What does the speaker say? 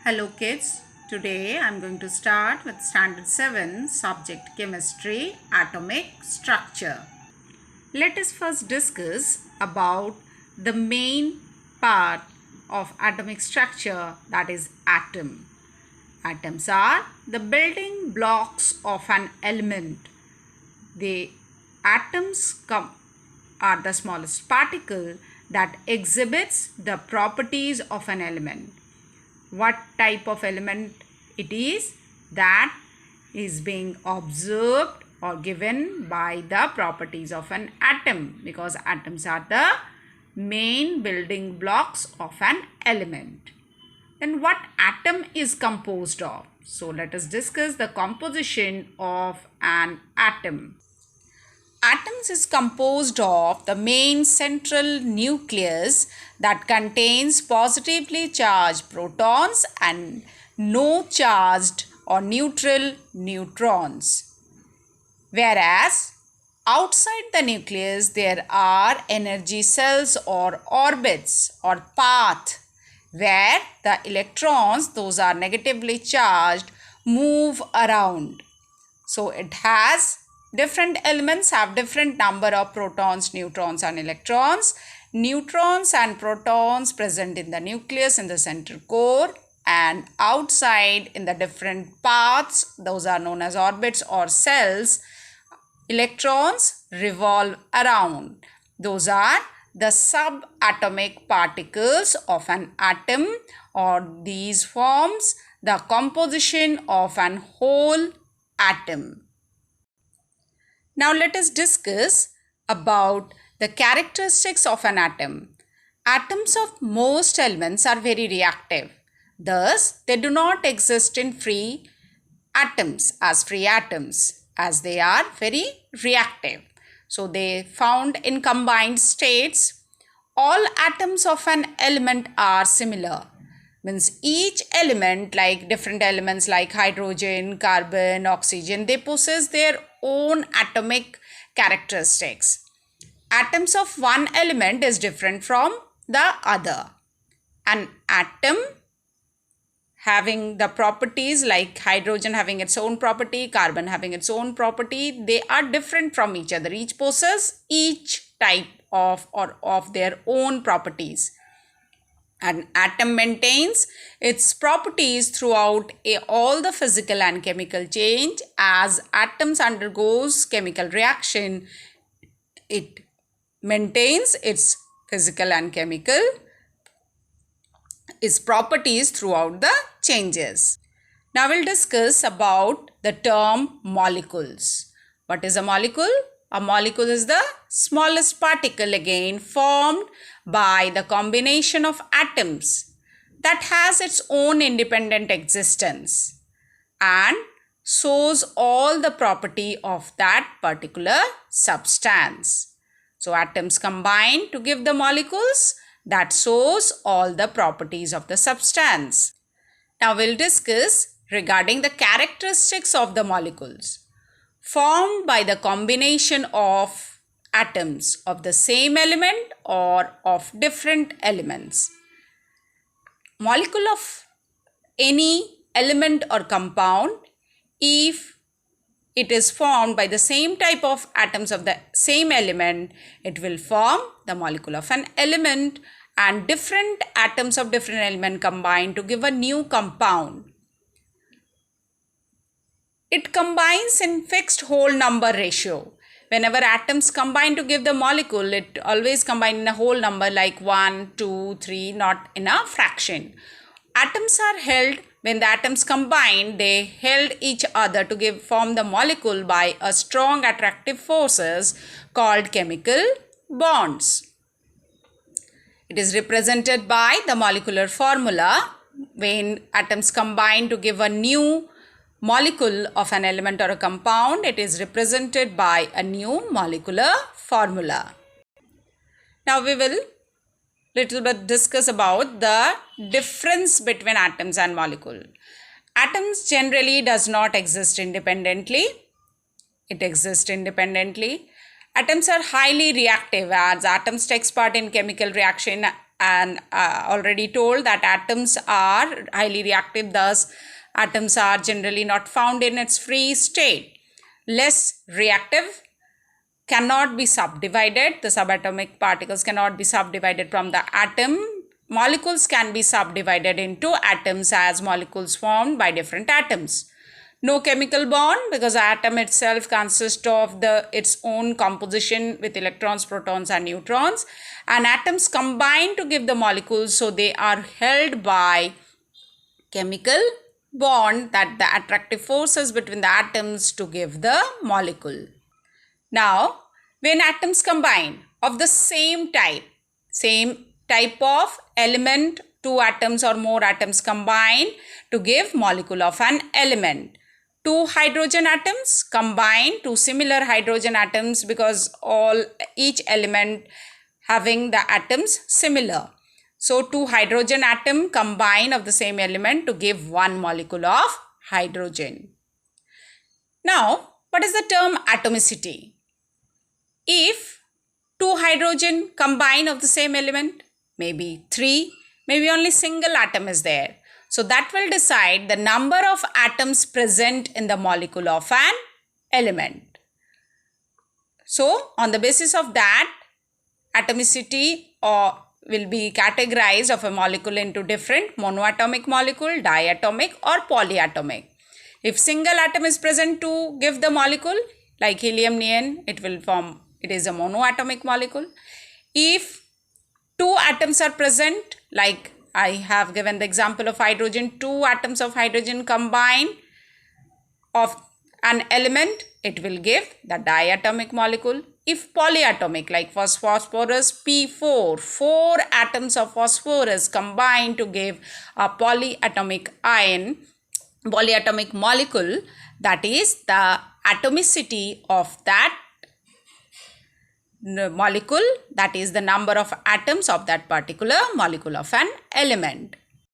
Hello kids, today I am going to start with standard 7 subject chemistry atomic structure. Let us first discuss about the main part of atomic structure, that is atom. Atoms are the building blocks of an element. The atoms are the smallest particle that exhibits the properties of an element. What type of element it is, that is being observed or given by the properties of an atom, because atoms are the main building blocks of an element. Then what atom is composed of? So let us discuss the composition of an atom. Atoms is composed of the main central nucleus that contains positively charged protons and no charged or neutral neutrons. Whereas outside the nucleus there are energy cells or orbits or path where the electrons, those are negatively charged, move around. So it has different elements have different number of protons, neutrons and electrons. Neutrons and protons present in the nucleus in the central core, and outside in the different paths, those are known as orbits or cells, electrons revolve around. Those are the subatomic particles of an atom, or these forms the composition of an whole atom. Now let us discuss about the characteristics of an atom. Atoms of most elements are very reactive. Thus, they do not exist in free atoms as they are very reactive. So, they found in combined states. All atoms of an element are similar. Means each element, like different elements like hydrogen, carbon, oxygen, they possess their own atomic characteristics. Atoms of one element is different from the other. An atom having the properties like hydrogen having its own property, carbon having its own property, they are different from each other. Each possess each type of their own properties. An atom maintains its properties throughout all the physical and chemical change. As atoms undergoes chemical reaction, it maintains its physical and chemical its properties throughout the changes. Now we'll discuss about the term molecules. What is a molecule? A molecule is the smallest particle again formed by the combination of atoms that has its own independent existence and shows all the property of that particular substance. So atoms combine to give the molecules that shows all the properties of the substance. Now we'll discuss regarding the characteristics of the molecules formed by the combination of atoms of the same element or of different elements. Molecule of any element or compound, if it is formed by the same type of atoms of the same element, it will form the molecule of an element, and different atoms of different element combine to give a new compound. It combines in fixed whole number ratio. Whenever atoms combine to give the molecule, it always combines in a whole number like 1, 2, 3, not in a fraction. Atoms are held, when the atoms combine, they held each other to form the molecule by a strong attractive forces called chemical bonds. It is represented by the molecular formula. When atoms combine to give a new molecule of an element or a compound, it is represented by a new molecular formula. Now we will little bit discuss about the difference between atoms and molecule. Atoms generally does not exist independently. It exists independently. Atoms are highly reactive, as atoms takes part in chemical reaction and already told that atoms are highly reactive, thus atoms are generally not found in its free state. Less reactive, cannot be subdivided. The subatomic particles cannot be subdivided from the atom. Molecules can be subdivided into atoms as molecules formed by different atoms. No chemical bond, because the atom itself consists of its own composition with electrons, protons and neutrons, and atoms combine to give the molecules, so they are held by chemical bond, that the attractive forces between the atoms to give the molecule. Now, when atoms combine of the same type of element, two atoms or more atoms combine to give molecule of an element. Two hydrogen atoms combine, two similar hydrogen atoms, because each element having the atoms similar. So, two hydrogen atom combine of the same element to give one molecule of hydrogen. Now, what is the term atomicity? If two hydrogen combine of the same element, maybe three, maybe only single atom is there. So that will decide the number of atoms present in the molecule of an element. So on the basis of that, atomicity will be categorized of a molecule into different monoatomic molecule, diatomic or polyatomic. If single atom is present to give the molecule, like helium neon, it is a monoatomic molecule. If two atoms are present, like I have given the example of hydrogen, two atoms of hydrogen combine of an element, it will give the diatomic molecule. If polyatomic, like phosphorus P4, four atoms of phosphorus combine to give a polyatomic molecule, that is the atomicity of that molecule, that is the number of atoms of that particular molecule of an element.